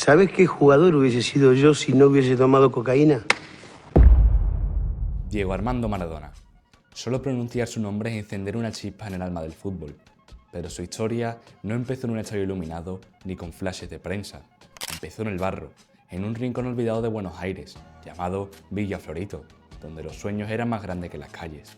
¿Sabés qué jugador hubiese sido yo si no hubiese tomado cocaína? Diego Armando Maradona. Solo pronunciar su nombre es encender una chispa en el alma del fútbol. Pero su historia no empezó en un estadio iluminado ni con flashes de prensa. Empezó en el barro, en un rincón olvidado de Buenos Aires, llamado Villa Fiorito, donde los sueños eran más grandes que las calles.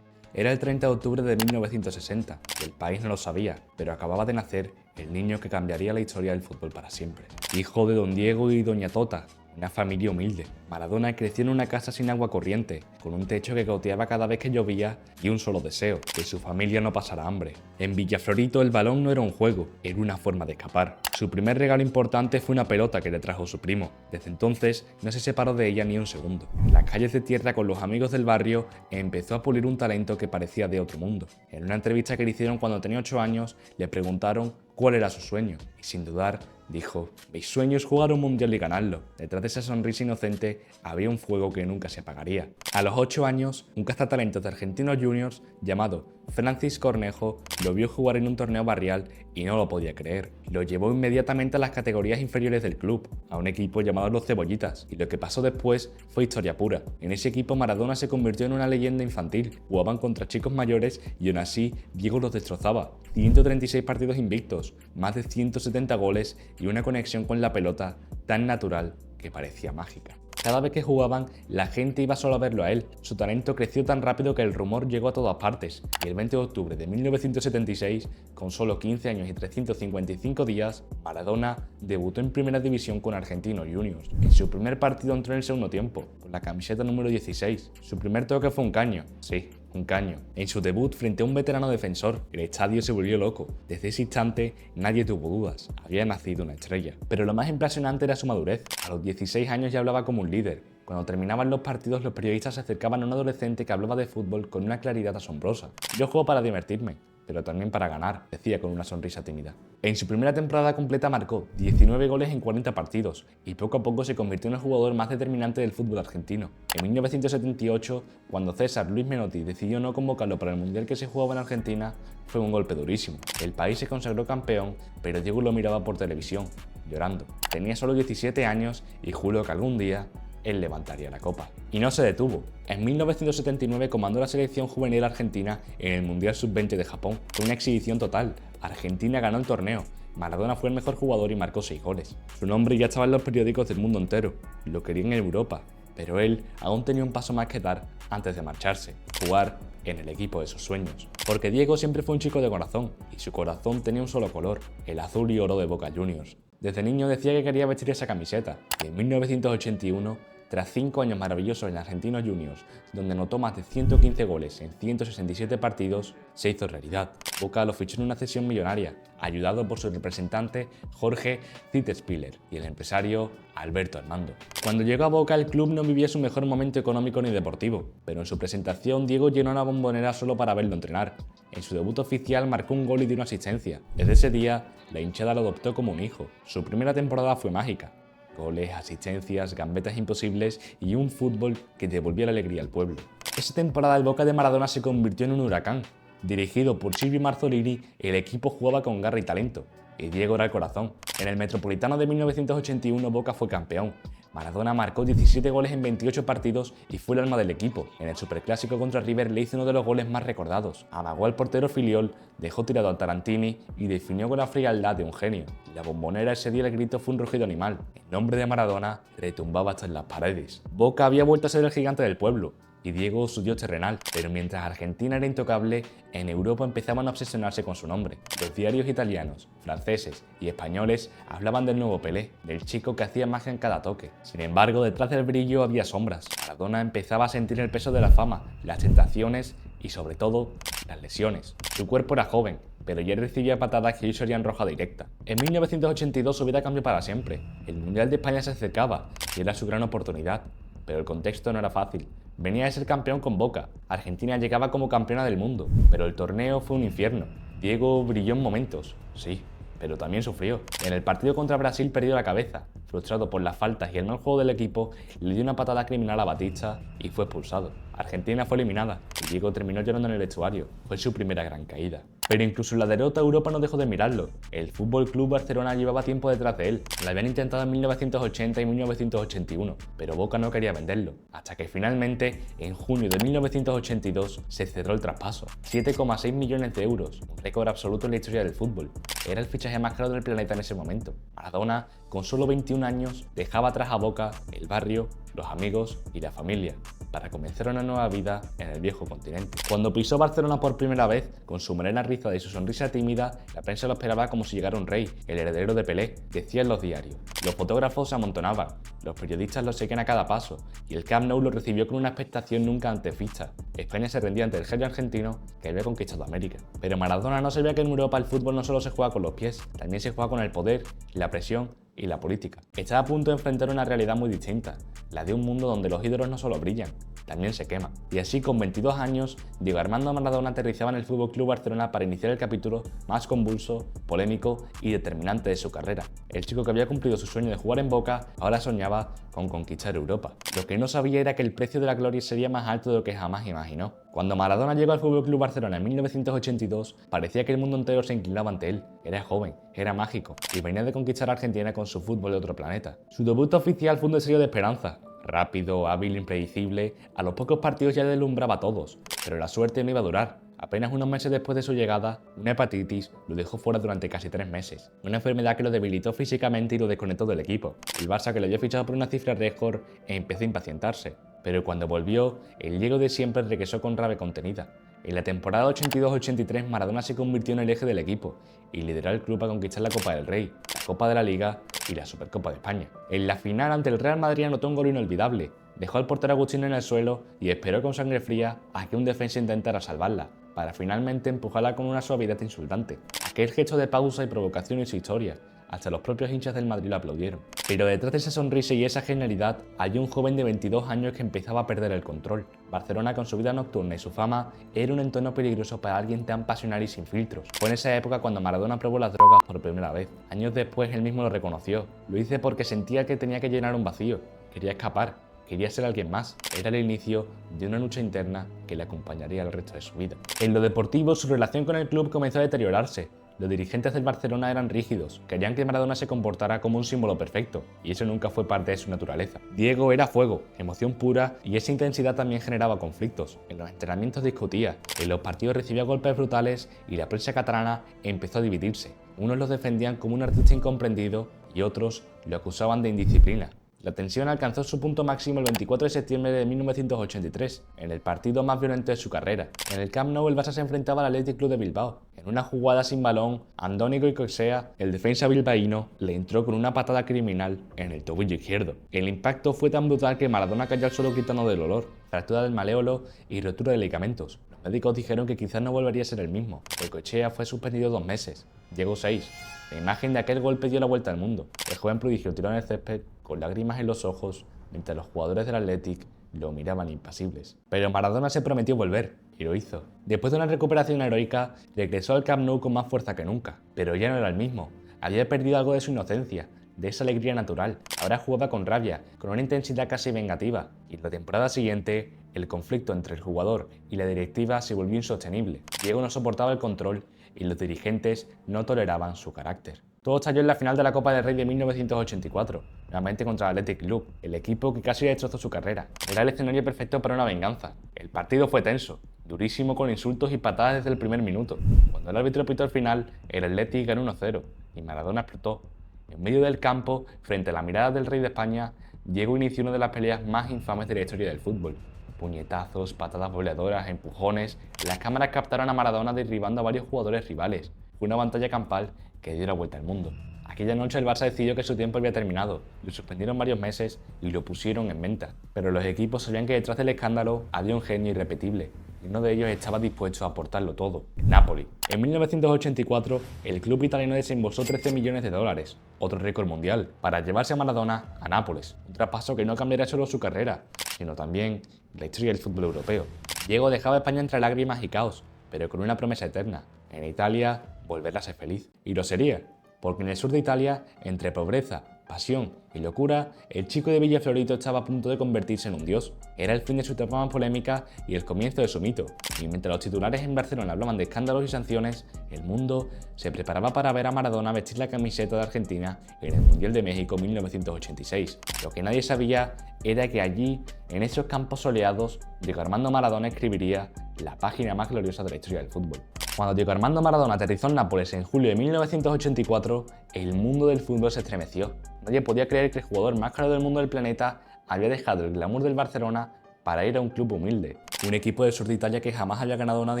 Era el 30 de octubre de 1960 y el país no lo sabía, pero acababa de nacer el niño que cambiaría la historia del fútbol para siempre. Hijo de don Diego y doña Tota, una familia humilde, Maradona creció en una casa sin agua corriente, con un techo que goteaba cada vez que llovía y un solo deseo, que su familia no pasara hambre. En Villaflorito el balón no era un juego, era una forma de escapar. Su primer regalo importante fue una pelota que le trajo su primo. Desde entonces no se separó de ella ni un segundo. En las calles de tierra con los amigos del barrio empezó a pulir un talento que parecía de otro mundo. En una entrevista que le hicieron cuando tenía 8 años, le preguntaron cuál era su sueño y sin dudar dijo: mi sueño es jugar un mundial y ganarlo. Detrás de esa sonrisa inocente había un fuego que nunca se apagaría. A los 8 años, un cazatalentos de Argentinos Juniors llamado Francis Cornejo lo vio jugar en un torneo barrial y no lo podía creer. Lo llevó inmediatamente a las categorías inferiores del club, a un equipo llamado Los Cebollitas, y lo que pasó después fue historia pura. En ese equipo Maradona se convirtió en una leyenda infantil, jugaban contra chicos mayores y aún así Diego los destrozaba. 136 partidos invictos, más de 170 goles y una conexión con la pelota tan natural que parecía mágica. Cada vez que jugaban, la gente iba solo a verlo a él. Su talento creció tan rápido que el rumor llegó a todas partes, y el 20 de octubre de 1976, con solo 15 años y 355 días, Maradona debutó en Primera División con Argentinos Juniors. En su primer partido entró en el segundo tiempo, con la camiseta número 16. Su primer toque fue un caño, sí, un caño. En su debut frente a un veterano defensor, el estadio se volvió loco. Desde ese instante nadie tuvo dudas, había nacido una estrella. Pero lo más impresionante era su madurez. A los 16 años ya hablaba como un líder. Cuando terminaban los partidos, los periodistas se acercaban a un adolescente que hablaba de fútbol con una claridad asombrosa. Yo juego para divertirme, pero también para ganar, decía con una sonrisa tímida. En su primera temporada completa marcó 19 goles en 40 partidos y poco a poco se convirtió en el jugador más determinante del fútbol argentino. En 1978, cuando César Luis Menotti decidió no convocarlo para el mundial que se jugaba en Argentina, fue un golpe durísimo. El país se consagró campeón, pero Diego lo miraba por televisión, llorando. Tenía solo 17 años y juró que algún día él levantaría la copa. Y no se detuvo. En 1979 comandó la selección juvenil argentina en el Mundial Sub-20 de Japón. Fue una exhibición total. Argentina ganó el torneo. Maradona fue el mejor jugador y marcó 6 goles. Su nombre ya estaba en los periódicos del mundo entero. Lo querían en Europa. Pero él aún tenía un paso más que dar antes de marcharse. Jugar en el equipo de sus sueños. Porque Diego siempre fue un chico de corazón. Y su corazón tenía un solo color. El azul y oro de Boca Juniors. Desde niño decía que quería vestir esa camiseta. Y en 1981, tras 5 años maravillosos en Argentinos Juniors, donde anotó más de 115 goles en 167 partidos, se hizo realidad. Boca lo fichó en una cesión millonaria, ayudado por su representante Jorge Zietespieler y el empresario Alberto Armando. Cuando llegó a Boca, el club no vivía su mejor momento económico ni deportivo, pero en su presentación Diego llenó la bombonera solo para verlo entrenar. En su debut oficial marcó un gol y dio una asistencia. Desde ese día, la hinchada lo adoptó como un hijo. Su primera temporada fue mágica. Goles, asistencias, gambetas imposibles y un fútbol que devolvía la alegría al pueblo. Esa temporada el Boca de Maradona se convirtió en un huracán. Dirigido por Silvio Marzolini, el equipo jugaba con garra y talento, y Diego era el corazón. En el Metropolitano de 1981 Boca fue campeón. Maradona marcó 17 goles en 28 partidos y fue el alma del equipo. En el Superclásico contra River le hizo uno de los goles más recordados. Amagó al portero Filiol, dejó tirado a Tarantini y definió con la frialdad de un genio. La bombonera ese día el grito fue un rugido animal. El nombre de Maradona retumbaba hasta en las paredes. Boca había vuelto a ser el gigante del pueblo y Diego su dios terrenal, pero mientras Argentina era intocable, en Europa empezaban a obsesionarse con su nombre. Los diarios italianos, franceses y españoles hablaban del nuevo Pelé, del chico que hacía magia en cada toque. Sin embargo, detrás del brillo había sombras. Maradona empezaba a sentir el peso de la fama, las tentaciones y sobre todo, las lesiones. Su cuerpo era joven, pero ya recibía patadas que hoy serían roja directa. En 1982 su vida cambió para siempre. El Mundial de España se acercaba y era su gran oportunidad, pero el contexto no era fácil. Venía de ser campeón con Boca. Argentina llegaba como campeona del mundo, pero el torneo fue un infierno. Diego brilló en momentos, sí, pero también sufrió. En el partido contra Brasil perdió la cabeza. frustrado por las faltas y el mal juego del equipo, le dio una patada criminal a Batista y fue expulsado. Argentina fue eliminada y Diego terminó llorando en el vestuario. Fue su primera gran caída. Pero incluso en la derrota Europa no dejó de mirarlo. El FC Barcelona llevaba tiempo detrás de él. Lo habían intentado en 1980 y 1981, pero Boca no quería venderlo. Hasta que finalmente, en junio de 1982, se cerró el traspaso. 7,6 millones de euros, un récord absoluto en la historia del fútbol. Era el fichaje más caro del planeta en ese momento. Maradona, con solo 21 años, dejaba atrás a Boca, el barrio, los amigos y la familia, para comenzar una nueva vida en el viejo continente. Cuando pisó Barcelona por primera vez, con su morena rizada y su sonrisa tímida, la prensa lo esperaba como si llegara un rey, el heredero de Pelé, decían los diarios. Los fotógrafos se amontonaban, los periodistas lo seguían a cada paso, y el Camp Nou lo recibió con una expectación nunca antes vista. España se rendía ante el genio argentino que había conquistado América. Pero Maradona no sabía que en Europa el fútbol no solo se juega con los pies, también se juega con el poder, la presión y la política. Estaba a punto de enfrentar una realidad muy distinta, la de un mundo donde los ídolos no solo brillan, también se queman. Y así, con 22 años, Diego Armando Maradona aterrizaba en el FC Barcelona para iniciar el capítulo más convulso, polémico y determinante de su carrera. El chico que había cumplido su sueño de jugar en Boca, ahora soñaba con conquistar Europa. Lo que no sabía era que el precio de la gloria sería más alto de lo que jamás imaginó. Cuando Maradona llegó al FC Barcelona en 1982, parecía que el mundo entero se inclinaba ante él. Era joven, era mágico y venía de conquistar a Argentina con su fútbol de otro planeta. Su debut oficial fue un destello de esperanza. Rápido, hábil, impredecible, a los pocos partidos ya deslumbraba a todos, pero la suerte no iba a durar. Apenas unos meses después de su llegada, una hepatitis lo dejó fuera durante casi 3 meses. Una enfermedad que lo debilitó físicamente y lo desconectó del equipo. El Barça, que lo había fichado por una cifra récord, empezó a impacientarse. Pero cuando volvió, el Diego de siempre regresó con rabia contenida. En la temporada 82-83 Maradona se convirtió en el eje del equipo y lideró al club a conquistar la Copa del Rey, la Copa de la Liga y la Supercopa de España. En la final ante el Real Madrid anotó un gol inolvidable, dejó al portero Agustino en el suelo y esperó con sangre fría a que un defensa intentara salvarla, para finalmente empujarla con una suavidad insultante. Aquel gesto de pausa y provocación hizo historia. Hasta los propios hinchas del Madrid lo aplaudieron. Pero detrás de esa sonrisa y esa genialidad hay un joven de 22 años que empezaba a perder el control. Barcelona, con su vida nocturna y su fama, era un entorno peligroso para alguien tan pasional y sin filtros. Fue en esa época cuando Maradona probó las drogas por primera vez. Años después él mismo lo reconoció. Lo hice porque sentía que tenía que llenar un vacío. Quería escapar. Quería ser alguien más. Era el inicio de una lucha interna que le acompañaría el resto de su vida. En lo deportivo, su relación con el club comenzó a deteriorarse. Los dirigentes del Barcelona eran rígidos, querían que Maradona se comportara como un símbolo perfecto, y eso nunca fue parte de su naturaleza. Diego era fuego, emoción pura, y esa intensidad también generaba conflictos. En los entrenamientos discutía, en los partidos recibía golpes brutales y la prensa catalana empezó a dividirse. Unos los defendían como un artista incomprendido y otros lo acusaban de indisciplina. La tensión alcanzó su punto máximo el 24 de septiembre de 1983, en el partido más violento de su carrera. En el Camp Nou el Barça se enfrentaba al Athletic Club de Bilbao. En una jugada sin balón, Andoni Goicoechea, el defensa bilbaíno, le entró con una patada criminal en el tobillo izquierdo. El impacto fue tan brutal que Maradona cayó al suelo gritando del dolor, fractura del maléolo y rotura de ligamentos. Los médicos dijeron que quizás no volvería a ser el mismo. Goicoechea fue suspendido 2 meses, llegó 6. La imagen de aquel golpe dio la vuelta al mundo. El joven prodigio tiró en el césped con lágrimas en los ojos, mientras los jugadores del Athletic lo miraban impasibles. Pero Maradona se prometió volver, y lo hizo. Después de una recuperación heroica, regresó al Camp Nou con más fuerza que nunca, pero ya no era el mismo. Había perdido algo de su inocencia, de esa alegría natural. Ahora jugaba con rabia, con una intensidad casi vengativa, y la temporada siguiente, el conflicto entre el jugador y la directiva se volvió insostenible. Diego no soportaba el control y los dirigentes no toleraban su carácter. Todo estalló en la final de la Copa del Rey de 1984, nuevamente contra el Athletic Club, el equipo que casi destrozó su carrera. Era el escenario perfecto para una venganza. El partido fue tenso, durísimo, con insultos y patadas desde el primer minuto. Cuando el árbitro pitó el final, el Athletic ganó 1-0 y Maradona explotó. En medio del campo, frente a la mirada del rey de España, Diego inició una de las peleas más infames de la historia del fútbol. Puñetazos, patadas voleadoras, empujones. Las cámaras captaron a Maradona derribando a varios jugadores rivales. Fue una batalla campal que dio la vuelta al mundo. Aquella noche el Barça decidió que su tiempo había terminado, lo suspendieron varios meses y lo pusieron en venta. Pero los equipos sabían que detrás del escándalo había un genio irrepetible, y uno de ellos estaba dispuesto a aportarlo todo, el Napoli. En 1984, el club italiano desembolsó 13 millones de dólares, otro récord mundial, para llevarse a Maradona a Nápoles, un traspaso que no cambiaría solo su carrera, sino también la historia del fútbol europeo. Diego dejaba a España entre lágrimas y caos, pero con una promesa eterna: en Italia volver a ser feliz. Y lo sería, porque en el sur de Italia, entre pobreza, pasión y locura, el chico de Villaflorito estaba a punto de convertirse en un dios. Era el fin de su etapa más polémica y el comienzo de su mito. Y mientras los titulares en Barcelona hablaban de escándalos y sanciones, el mundo se preparaba para ver a Maradona vestir la camiseta de Argentina en el Mundial de México 1986. Lo que nadie sabía era que allí, en esos campos soleados, Diego Armando Maradona escribiría la página más gloriosa de la historia del fútbol. Cuando Diego Armando Maradona aterrizó en Nápoles en julio de 1984, el mundo del fútbol se estremeció. Nadie podía creer que el jugador más caro del mundo del planeta había dejado el glamour del Barcelona para ir a un club humilde, un equipo del sur de Italia que jamás había ganado nada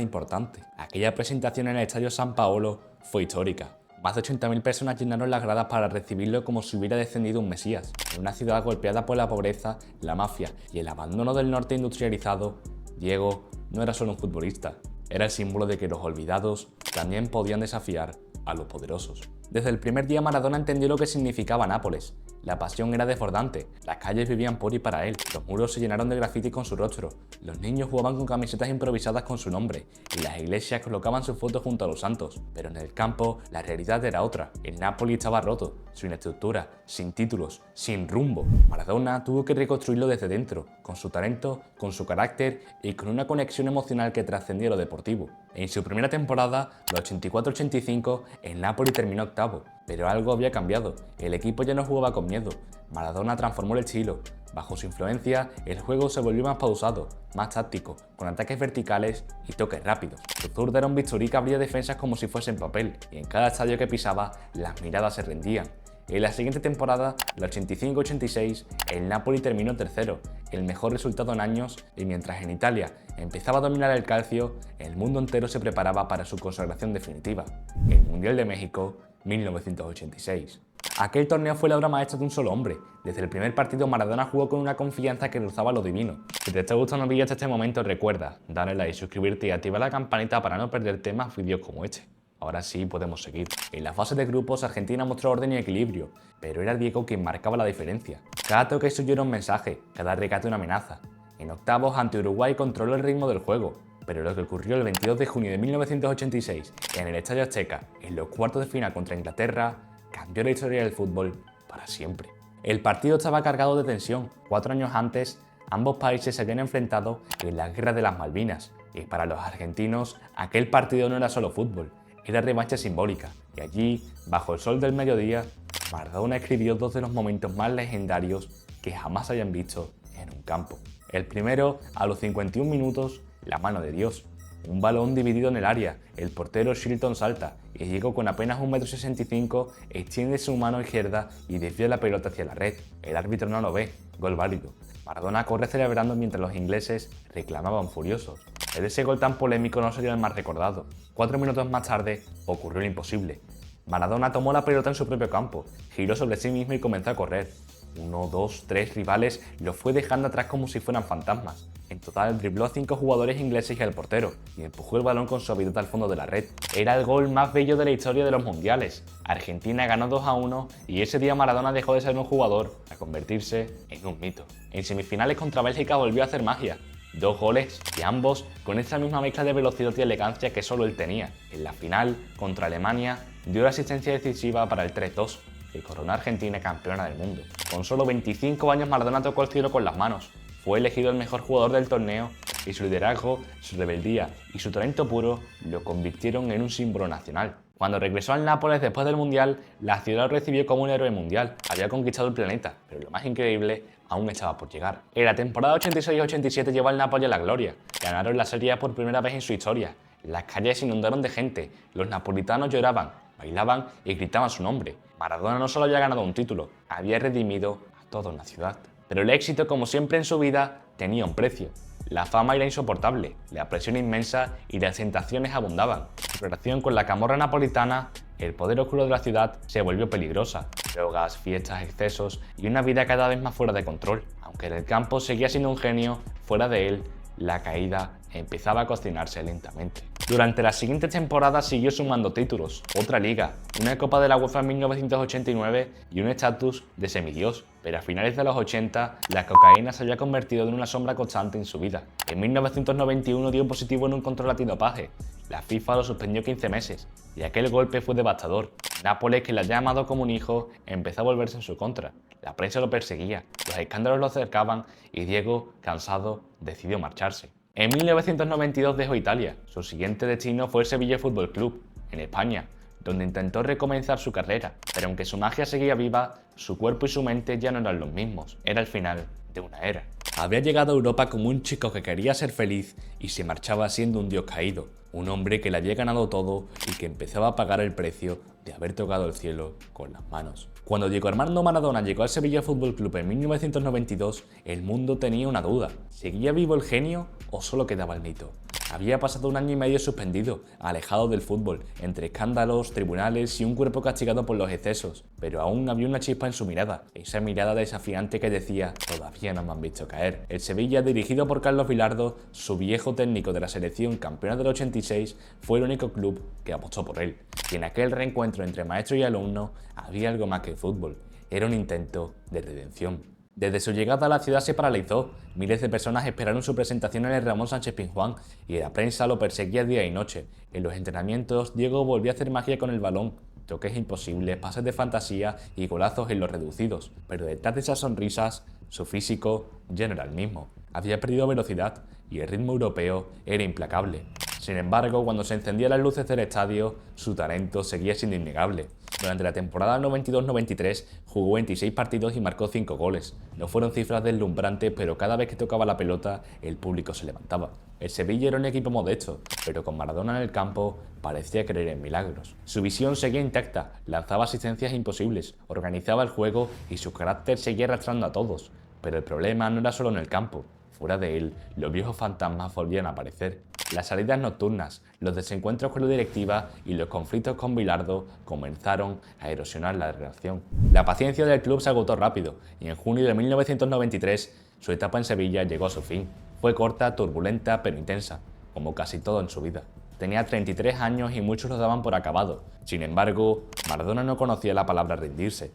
importante. Aquella presentación en el Estadio San Paolo fue histórica. Más de 80.000 personas llenaron las gradas para recibirlo como si hubiera descendido un mesías. En una ciudad golpeada por la pobreza, la mafia y el abandono del norte industrializado, Diego no era solo un futbolista, era el símbolo de que los olvidados también podían desafiar a los poderosos. Desde el primer día Maradona entendió lo que significaba Nápoles. La pasión era desbordante, las calles vivían por y para él, los muros se llenaron de grafiti con su rostro, los niños jugaban con camisetas improvisadas con su nombre y las iglesias colocaban su foto junto a los santos. Pero en el campo la realidad era otra, el Napoli estaba roto, sin estructura, sin títulos, sin rumbo. Maradona tuvo que reconstruirlo desde dentro, con su talento, con su carácter y con una conexión emocional que trascendía lo deportivo. En su primera temporada, la 84-85, el Napoli terminó octavo, pero algo había cambiado, el equipo ya no jugaba con miedo. Maradona transformó el estilo. Bajo su influencia, el juego se volvió más pausado, más táctico, con ataques verticales y toques rápidos. Su zurda era un bisturí que abría defensas como si fuesen papel, y en cada estadio que pisaba, las miradas se rendían. En la siguiente temporada, la 85-86, el Napoli terminó tercero, el mejor resultado en años, y mientras en Italia empezaba a dominar el calcio, el mundo entero se preparaba para su consagración definitiva, el Mundial de México 1986. Aquel torneo fue la obra maestra de un solo hombre. Desde el primer partido Maradona jugó con una confianza que rozaba lo divino. Si te está gustando el vídeo hasta este momento, recuerda darle like, suscribirte y activar la campanita para no perderte más vídeos como este. Ahora sí podemos seguir. En la fase de grupos, Argentina mostró orden y equilibrio, pero era Diego quien marcaba la diferencia. Cada toque suyo era un mensaje, cada regate una amenaza. En octavos, ante Uruguay controló el ritmo del juego, pero lo que ocurrió el 22 de junio de 1986 en el Estadio Azteca, en los cuartos de final contra Inglaterra, cambió la historia del fútbol para siempre. El partido estaba cargado de tensión. 4 años antes, ambos países se habían enfrentado en la Guerra de las Malvinas, y para los argentinos, aquel partido no era solo fútbol, era revancha simbólica, y allí, bajo el sol del mediodía, Maradona escribió dos de los momentos más legendarios que jamás hayan visto en un campo. El primero, a los 51 minutos, la mano de Dios. Un balón dividido en el área, el portero Shilton salta y Diego con apenas 1,65 m extiende su mano izquierda y desvía la pelota hacia la red. El árbitro no lo ve, gol válido. Maradona corre celebrando mientras los ingleses reclamaban furiosos. Pero ese gol tan polémico no sería el más recordado. 4 minutos más tarde ocurrió lo imposible. Maradona tomó la pelota en su propio campo, giró sobre sí mismo y comenzó a correr. 1, 2, 3 rivales los fue dejando atrás como si fueran fantasmas. En total dribló a 5 jugadores ingleses y al portero, y empujó el balón con suavidad al fondo de la red. Era el gol más bello de la historia de los mundiales. Argentina ganó 2-1 y ese día Maradona dejó de ser un jugador a convertirse en un mito. En semifinales contra Bélgica volvió a hacer magia. 2 goles y ambos con esa misma mezcla de velocidad y elegancia que solo él tenía. En la final, contra Alemania, dio la asistencia decisiva para el 3-2, que coronó a Argentina campeona del mundo. Con solo 25 años Maradona tocó el cielo con las manos. Fue elegido el mejor jugador del torneo y su liderazgo, su rebeldía y su talento puro lo convirtieron en un símbolo nacional. Cuando regresó al Nápoles después del Mundial, la ciudad lo recibió como un héroe mundial. Había conquistado el planeta, pero lo más increíble aún estaba por llegar. En la temporada 86-87 llevó al Napoli a la gloria. Ganaron la Serie A por primera vez en su historia. Las calles se inundaron de gente, los napolitanos lloraban, bailaban y gritaban su nombre. Maradona no solo había ganado un título, había redimido a toda una ciudad. Pero el éxito, como siempre en su vida, tenía un precio. La fama era insoportable, la presión inmensa y las tentaciones abundaban. Su relación con la camorra napolitana, el poder oscuro de la ciudad, se volvió peligrosa. Drogas, fiestas, excesos y una vida cada vez más fuera de control. Aunque en el campo seguía siendo un genio, fuera de él, la caída empezaba a cocinarse lentamente. Durante las siguientes temporadas siguió sumando títulos, otra liga, una Copa de la UEFA en 1989 y un estatus de semidios, pero a finales de los 80 la cocaína se había convertido en una sombra constante en su vida. En 1991 dio positivo en un control antidopaje La FIFA lo suspendió 15 meses y aquel golpe fue devastador. Nápoles, que le había llamado como un hijo, empezó a volverse en su contra. La prensa lo perseguía, los escándalos lo acercaban y Diego, cansado, decidió marcharse. En 1992 dejó Italia. Su siguiente destino fue el Sevilla Fútbol Club, en España, donde intentó recomenzar su carrera, pero aunque su magia seguía viva, su cuerpo y su mente ya no eran los mismos. Era el final de una era. Había llegado a Europa como un chico que quería ser feliz y se marchaba siendo un dios caído, un hombre que le había ganado todo y que empezaba a pagar el precio de haber tocado el cielo con las manos. Cuando Diego Armando Maradona llegó al Sevilla Fútbol Club en 1992, el mundo tenía una duda: ¿seguía vivo el genio o solo quedaba el mito? Había pasado 1 año y medio suspendido, alejado del fútbol, entre escándalos, tribunales y un cuerpo castigado por los excesos, pero aún había una chispa en su mirada, esa mirada desafiante que decía: todavía no me han visto caer. El Sevilla, dirigido por Carlos Vilardo, su viejo técnico de la selección campeona del 86, fue el único club que apostó por él. Y en aquel reencuentro entre maestro y alumno había algo más que el fútbol, era un intento de redención. Desde su llegada a la ciudad se paralizó, miles de personas esperaron su presentación en el Ramón Sánchez Pizjuán y la prensa lo perseguía día y noche. En los entrenamientos, Diego volvió a hacer magia con el balón, toques imposibles, pases de fantasía y golazos en los reducidos, pero detrás de esas sonrisas, su físico ya no era el mismo. Había perdido velocidad y el ritmo europeo era implacable. Sin embargo, cuando se encendían las luces del estadio, su talento seguía siendo innegable. Durante la temporada 92-93 jugó 26 partidos y marcó 5 goles. No fueron cifras deslumbrantes, pero cada vez que tocaba la pelota, el público se levantaba. El Sevilla era un equipo modesto, pero con Maradona en el campo parecía creer en milagros. Su visión seguía intacta, lanzaba asistencias imposibles, organizaba el juego y su carácter seguía arrastrando a todos. Pero el problema no era solo en el campo. Fuera de él, los viejos fantasmas volvían a aparecer. Las salidas nocturnas, los desencuentros con la directiva y los conflictos con Vilardo comenzaron a erosionar la relación. La paciencia del club se agotó rápido y en junio de 1993 su etapa en Sevilla llegó a su fin. Fue corta, turbulenta, pero intensa, como casi todo en su vida. Tenía 33 años y muchos lo daban por acabado. Sin embargo, Maradona no conocía la palabra rendirse.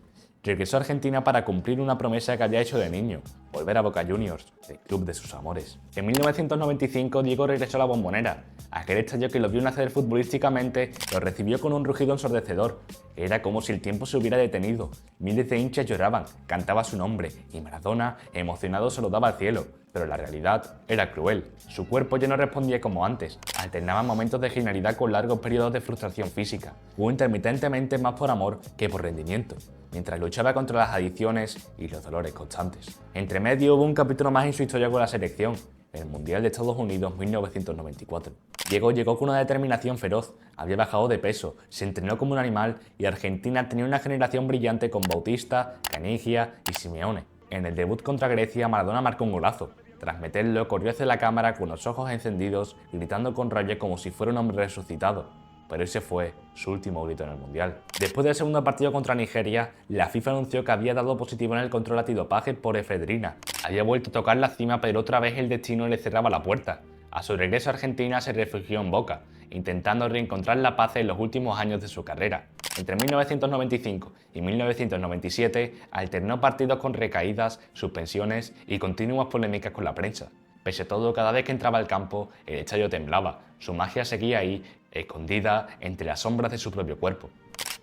Regresó a Argentina para cumplir una promesa que había hecho de niño: volver a Boca Juniors, el club de sus amores. En 1995 Diego regresó a la Bombonera. Aquel estadio que lo vio nacer futbolísticamente lo recibió con un rugido ensordecedor. Era como si el tiempo se hubiera detenido. Miles de hinchas lloraban, cantaba su nombre y Maradona, emocionado, se lo daba al cielo. Pero la realidad era cruel. Su cuerpo ya no respondía como antes. Alternaba momentos de genialidad con largos periodos de frustración física. Jugó intermitentemente más por amor que por rendimiento, mientras luchaba contra las adicciones y los dolores constantes. Entre medio hubo un capítulo más en su historia con la selección, el Mundial de Estados Unidos 1994. Diego llegó con una determinación feroz, había bajado de peso, se entrenó como un animal y Argentina tenía una generación brillante con Bautista, Canigia y Simeone. En el debut contra Grecia, Maradona marcó un golazo. Tras meterlo, corrió hacia la cámara con los ojos encendidos, gritando con rabia como si fuera un hombre resucitado. Pero ese fue su último grito en el Mundial. Después del segundo partido contra Nigeria, la FIFA anunció que había dado positivo en el control antidopaje por efedrina. Había vuelto a tocar la cima, pero otra vez el destino le cerraba la puerta. A su regreso a Argentina se refugió en Boca, intentando reencontrar la paz en los últimos años de su carrera. Entre 1995 y 1997 alternó partidos con recaídas, suspensiones y continuas polémicas con la prensa. Pese a todo, cada vez que entraba al campo, el estadio temblaba. Su magia seguía ahí, escondida entre las sombras de su propio cuerpo.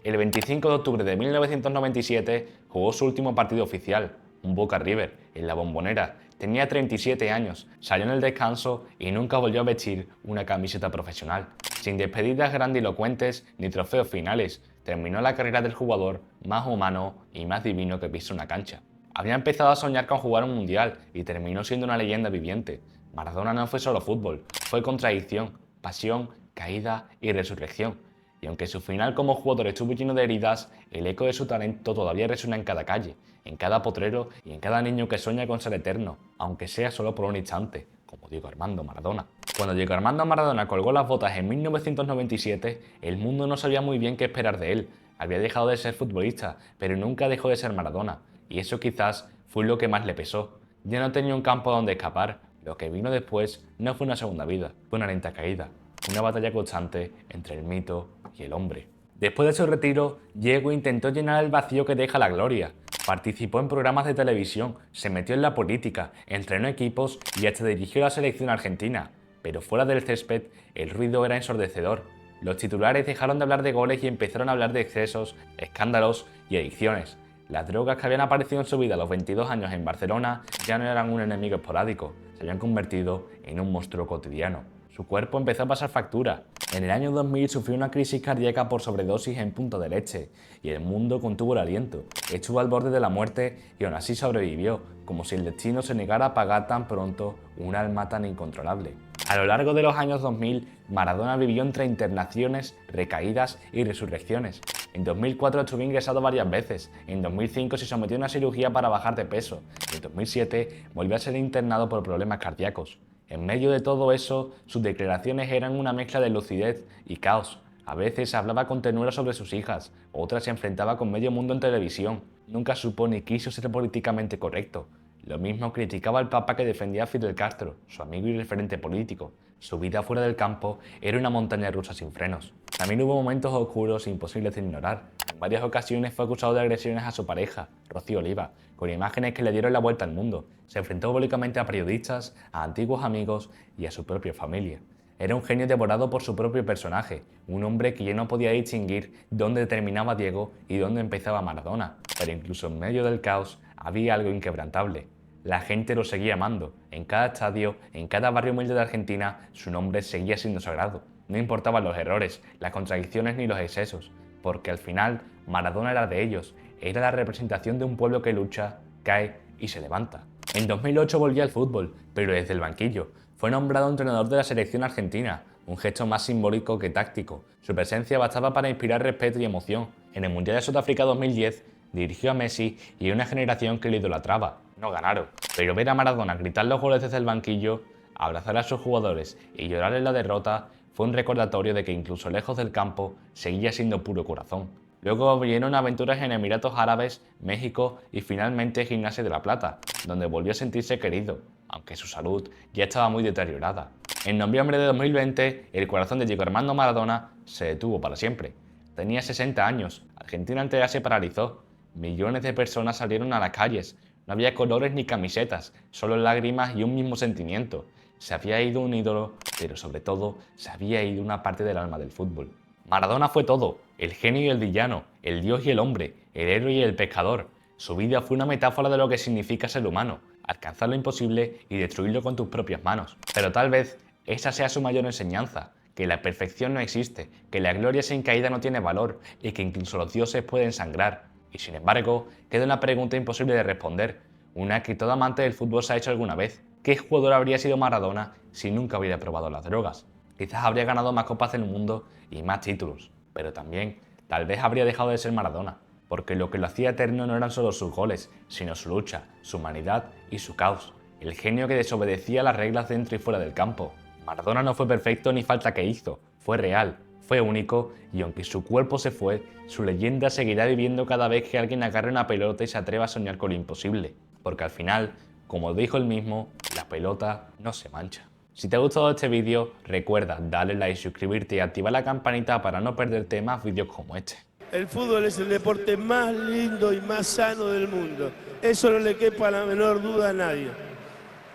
El 25 de octubre de 1997 jugó su último partido oficial, un Boca River, en la Bombonera. Tenía 37 años, salió en el descanso y nunca volvió a vestir una camiseta profesional. Sin despedidas grandilocuentes ni trofeos finales, terminó la carrera del jugador más humano y más divino que pisó una cancha. Había empezado a soñar con jugar un mundial y terminó siendo una leyenda viviente. Maradona no fue solo fútbol, fue contradicción, pasión, caída y resurrección. Y aunque su final como jugador estuvo lleno de heridas, el eco de su talento todavía resuena en cada calle, en cada potrero y en cada niño que sueña con ser eterno, aunque sea solo por un instante, como Diego Armando Maradona. Cuando Diego Armando Maradona colgó las botas en 1997, el mundo no sabía muy bien qué esperar de él. Había dejado de ser futbolista, pero nunca dejó de ser Maradona, y eso quizás fue lo que más le pesó. Ya no tenía un campo donde escapar. Lo que vino después no fue una segunda vida, fue una lenta caída, una batalla constante entre el mito y el hombre. Después de su retiro, Diego intentó llenar el vacío que deja la gloria. Participó en programas de televisión, se metió en la política, entrenó equipos y hasta dirigió la selección argentina. pero fuera del césped el ruido era ensordecedor. Los titulares dejaron de hablar de goles y empezaron a hablar de excesos, escándalos y adicciones. Las drogas que habían aparecido en su vida a los 22 años en Barcelona ya no eran un enemigo esporádico, se habían convertido en un monstruo cotidiano. Su cuerpo empezó a pasar factura. En el año 2000 sufrió una crisis cardíaca por sobredosis en punto de leche y el mundo contuvo el aliento. Estuvo al borde de la muerte y aún así sobrevivió, como si el destino se negara a pagar tan pronto un alma tan incontrolable. A lo largo de los años 2000, Maradona vivió entre internaciones, recaídas y resurrecciones. En 2004 estuvo ingresado varias veces, en 2005 se sometió a una cirugía para bajar de peso, y en 2007 volvió a ser internado por problemas cardíacos. En medio de todo eso, sus declaraciones eran una mezcla de lucidez y caos. A veces hablaba con ternura sobre sus hijas, otras se enfrentaba con medio mundo en televisión. Nunca supo ni quiso ser políticamente correcto. Lo mismo criticaba al Papa que defendía a Fidel Castro, su amigo y referente político. Su vida fuera del campo era una montaña rusa sin frenos. También hubo momentos oscuros e imposibles de ignorar. En varias ocasiones fue acusado de agresiones a su pareja, Rocío Oliva, con imágenes que le dieron la vuelta al mundo. Se enfrentó públicamente a periodistas, a antiguos amigos y a su propia familia. Era un genio devorado por su propio personaje, un hombre que ya no podía distinguir dónde terminaba Diego y dónde empezaba Maradona. Pero incluso en medio del caos había algo inquebrantable. La gente lo seguía amando. En cada estadio, en cada barrio humilde de Argentina, su nombre seguía siendo sagrado. No importaban los errores, las contradicciones ni los excesos, porque al final Maradona era de ellos, era la representación de un pueblo que lucha, cae y se levanta. En 2008 volvió al fútbol, pero desde el banquillo. Fue nombrado entrenador de la selección argentina, un gesto más simbólico que táctico. Su presencia bastaba para inspirar respeto y emoción. En el Mundial de Sudáfrica 2010 dirigió a Messi y a una generación que le idolatraba. No ganaron, pero ver a Maradona gritar los goles desde el banquillo, abrazar a sus jugadores y llorar en la derrota fue un recordatorio de que incluso lejos del campo seguía siendo puro corazón. Luego vinieron aventuras en Emiratos Árabes, México y finalmente Gimnasia de la Plata, donde volvió a sentirse querido, aunque su salud ya estaba muy deteriorada. En noviembre de 2020, el corazón de Diego Armando Maradona se detuvo para siempre. Tenía 60 años, Argentina entera se paralizó, millones de personas salieron a las calles, no había colores ni camisetas, solo lágrimas y un mismo sentimiento. Se había ido un ídolo, pero sobre todo se había ido una parte del alma del fútbol. Maradona fue todo, el genio y el villano, el dios y el hombre, el héroe y el pescador. Su vida fue una metáfora de lo que significa ser humano, alcanzar lo imposible y destruirlo con tus propias manos. Pero tal vez esa sea su mayor enseñanza, que la perfección no existe, que la gloria sin caída no tiene valor y que incluso los dioses pueden sangrar. Y sin embargo, queda una pregunta imposible de responder, una que todo amante del fútbol se ha hecho alguna vez. ¿Qué jugador habría sido Maradona si nunca hubiera probado las drogas? Quizás habría ganado más copas del mundo y más títulos, pero también tal vez habría dejado de ser Maradona, porque lo que lo hacía eterno no eran solo sus goles, sino su lucha, su humanidad y su caos, el genio que desobedecía las reglas dentro y fuera del campo. Maradona no fue perfecto ni falta que hizo, fue real, fue único y aunque su cuerpo se fue, su leyenda seguirá viviendo cada vez que alguien agarre una pelota y se atreva a soñar con lo imposible, porque al final, como dijo él mismo, la pelota no se mancha. Si te ha gustado este vídeo, recuerda darle like, suscribirte y activar la campanita para no perderte más vídeos como este. El fútbol es el deporte más lindo y más sano del mundo. Eso no le quepa la menor duda a nadie.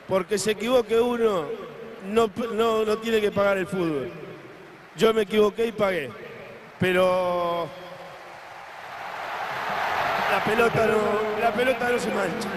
Porque se equivoque uno, no tiene que pagar el fútbol. Yo me equivoqué y pagué. Pero la pelota no se mancha.